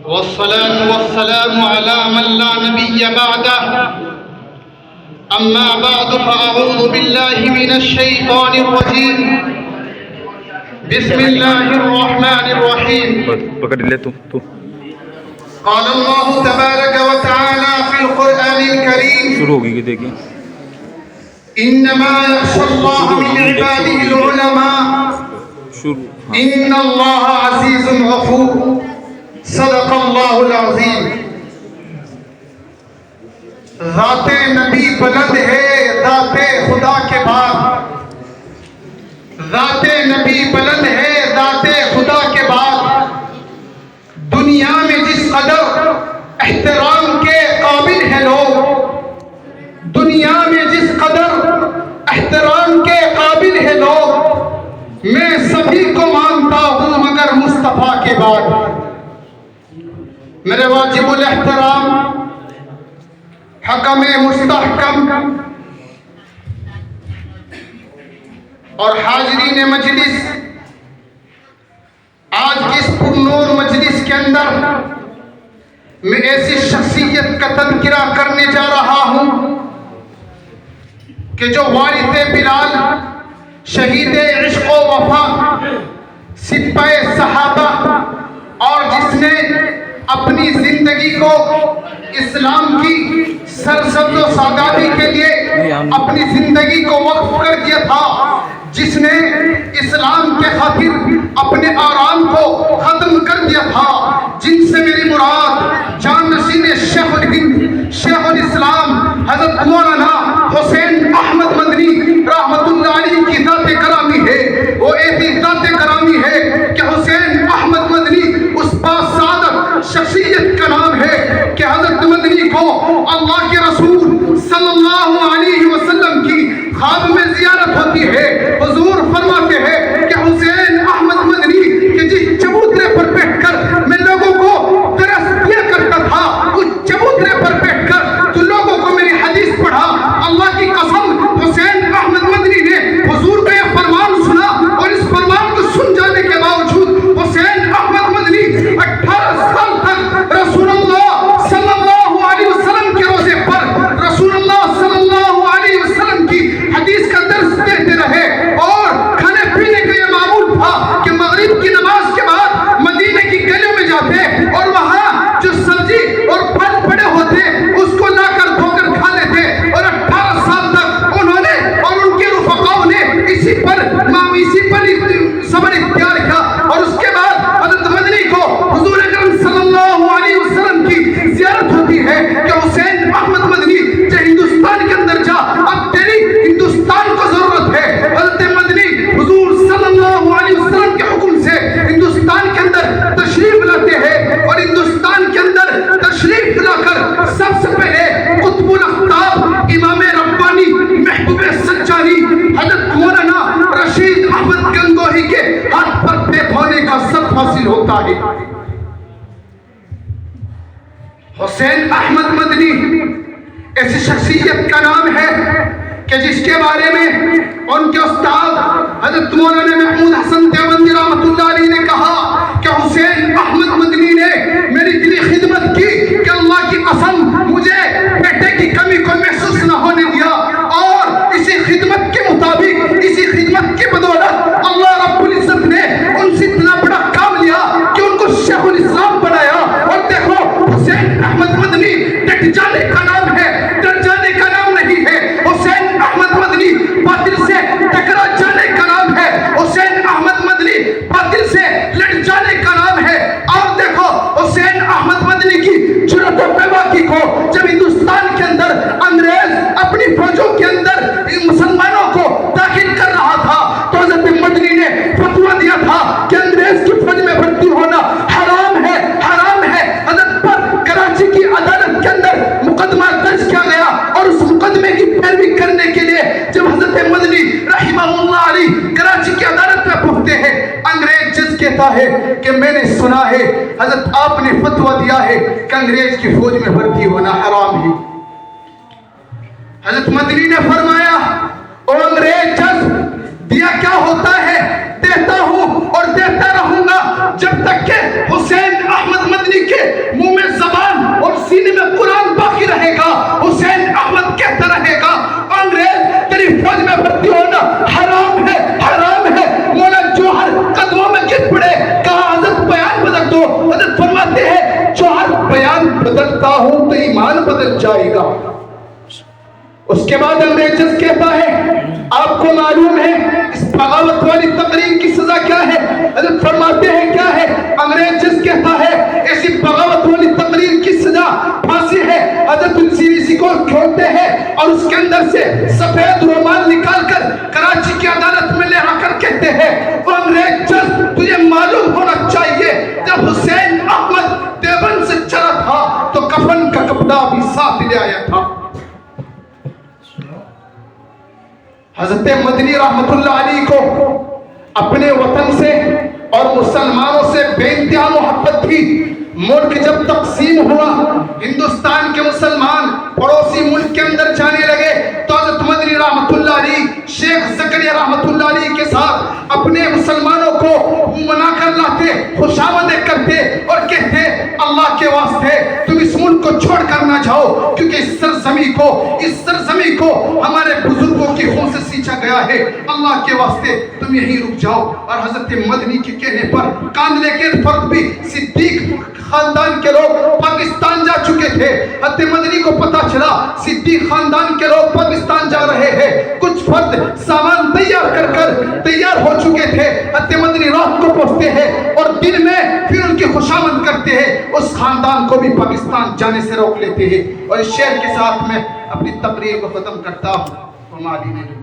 والصلاة والسلام على من لا نبي بعده أما بعد فأعوذ بالله من الشيطان الرجيم بسم الله الرحمن الرحيم قال الله تبارك وتعالى في القرآن الكريم إنما يخشى الله من عباده العلماء إن الله عزيز غفور صدق اللہ العظیم. ذات نبی بلند ہے ذات خدا کے بعد. ذات نبی بلند ہے ذات خدا کے بعد. دنیا میں جس قدر احترام کے قابل ہیں لوگ, دنیا میں جس قدر احترام کے قابل ہیں لوگ, میں سبھی کو مانتا ہوں مگر مصطفیٰ کے بعد. میرے واجب الاحترام حکم مستحکم اور حاضرین مجلس, آج کی اس پرنور مجلس کے اندر میں ایسی شخصیت کا تذکرہ کرنے جا رہا ہوں کہ جو وارث بلال, شہید عشق و وفا, سپاہ صحابہ, اور جس نے اپنی زندگی کو اسلام کی سرسبز و سادگی کے لیے اپنی زندگی کو وقف کر دیا تھا, جس نے اسلام کے خاطر اپنے آرام کو ختم کر دیا تھا, جن سے میری مراد جان نشین شیخ الہند شیخ الاسلام حضرت مولانا حسین احمد مدنی رحمت اللہ علیہ کی ذات کرامی ہے. وہ ایسی ذات کرامی ہے کہ حسین احمد مدنی اس باسعادت شخصیت کا نام ہے کہ حضرت مدنی کو اللہ کے رسول صلی اللہ علیہ وسلم کی خواب میں زیارت ہوتی ہے. حضور فرماتے ہیں کہ حسین احمد مدنی کہ جس چبوترے پر بیٹھ کر میں لوگوں کو درس دیا کرتا تھا, اس چبوترے پر بیٹھ کر تو لوگوں کو میری حدیث پڑھا. اللہ کی قسم حسین احمد مدنی نے حضور کا یہ فرمان سنا, اور اس فرمان کو سن جانے کے باوجود حسین احمد مدنی 18 سال تک رسول اللہ صلی اللہ علیہ وسلم کے روزے پر رسول اللہ صلی اللہ علیہ وسلم کی حدیث کا درس دیتے رہے. اور کھانے پینے کا یہ معمول تھا کہ مغرب کی نماز کے بعد مدینے کی گلیوں میں جاتے اور وہاں جو سبزی اور پھل پڑے ہوتے اس کو لا کر دھو کر کھا لیتے. اور 18 سال تک انہوں نے اور ان کے رفقاؤں نے اسی پر صبر اختیار کیا. اور اس کے بعد حضرت مدنی کو حضور اکرم صلی اللہ علیہ وسلم کی زیارت ہوتی ہے کہ حسین احمد مدنی جو ہندوستان کے اندر جا, اب تیری ہندوستان کو ضرورت ہے. حضرت مدنی حضور صلی اللہ علیہ وسلم کے حکم سے ہندوستان کے اندر تشریف لاتے ہیں, اور ہندوستان کے اندر تشریف لا کر سب سے پہلے قطب الاقطاب امام ربانی محبوب سجانی حضرت مولانا رشید احمد گنگوہی کے ہاتھ پر پیٹ ہونے کا سب حاصل ہوتا ہے. حسین احمد مدنی ایسی شخصیت کا نام ہے کہ جس کے بارے میں ان کے استاد حضرت مولانا محمود حسن دیوبندی رحمت اللہ علیہ نے کہا کہ حسین احمد مدنی نے میری دلی خدمت کی کہ اللہ کی قسم مجھے بیٹے کی کمی کو محسوس نہ ہونے دیا. اور اسی خدمت کے مطابق, اسی خدمت کی بدولت اللہ رب العزت نے ان سے اتنا بڑا کام لیا کہ ان کو شیخ الاسلام بنایا. اور دیکھو حسین احمد مدنی ڈٹ جانے کا نام ہے, ڈر جانے کا نام نہیں ہے. حسین احمد مدنی باطل سے ٹکرا جانے کا نام ہے. حسین احمد مدنی باطل سے لڑ جانے کا نام ہے. اور دیکھو حسین احمد مدنی کی جرأت و بیباکی کو جب ہندوستان کے اندر انگریز اپنی فوجوں کے اندر مسلمانوں کو داخل کر رہا تھا تو حضرت مدنی نے فتویٰ دیا تھا کہ انگریز کی فوج میں بھرتی ہونا حرام ہے, حرام ہے. حضرت پر کراچی کی عدالت کے اندر مقدمہ درج کیا گیا, اور اس مقدمے کی پیروی کرنے کے لیے جب حضرت مدنی رحمہ اللہ علیہ کراچی کی عدالت میں پہنچتے ہیں, انگریز جج کہتا ہے کہ میں نے سنا ہے حضرت آپ نے فتویٰ دیا ہے کہ انگریز کی فوج میں بھرتی ہونا حرام ہے. حضرت مدنی نے فرمایا او انگریز جج, دیا کیا ہوتا ہے, دیتا ہوں اور دیتا رہوں گا جب تک کہ حسین احمد مدنی کے بدلتا ہوں تو ایمان بدل جائے گا۔ اس کے بعد انگریز کہتا ہے، آپ کو معلوم ہے اس بغاوت والی تقریر کی سزا کیا ہے؟ حضرت فرماتے ہیں کیا ہے؟ انگریز کہتا ہے ایسی بغاوت والی تقریر کی سزا پھانسی ہے۔ حضرت اسی کو کھولتے ہیں اور اس کے اندر سے سفید رومال نکال کر کراچی کی عدالت میں لے آ کر کہتے ہیں، وہ انگریز تجھے معلوم ہونا چاہیے جب حسین احمد دیوبند سے چلا تھا تو کفن کا کپڑا بھی ساتھ لے آیا تھا۔ حضرت مدنی رحمت اللہ علیہ کو اپنے وطن سے اور مسلمانوں سے بے انتہا محبت تھی۔ ملک جب تقسیم ہوا، ہندوستان کے مسلمان پڑوسی ملک کے اندر جانے لگے تو حضرت مدنی رحمت اللہ علیہ شیخ زکریا رحمت اللہ علیہ کے ساتھ اپنے مسلمانوں کو منا کر لاتے، خوشامدیں کرتے اور کہتے، اللہ کے واسطے تم اس ملک کو چھوڑ کر نہ جاؤ، کیونکہ اس سرزمین کو ہمارے بزرگوں کی خون سے سینچا گیا ہے، اللہ کے واسطے تم یہیں رک جاؤ۔ اور حضرت مدنی کے کہنے پر کاندلے کے فرد بھی صدیق خاندان کے لوگ پاکستان جا چکے تھے۔ حضرت مدنی کو پتا چلا صدیق خاندان کے لوگ پاکستان جا رہے ہیں، کچھ فرد سامان تیار ہو چکے تھے۔ حضرت مدنی رات کو پہنچتے ہیں اور دن میں پھر ان کی خوشامد کرتے ہیں، اس خاندان کو بھی پاکستان جانے سے روک لیتے ہیں۔ اور اس شعر کے ساتھ میں اپنی تقریر کو ختم کرتا ہوں۔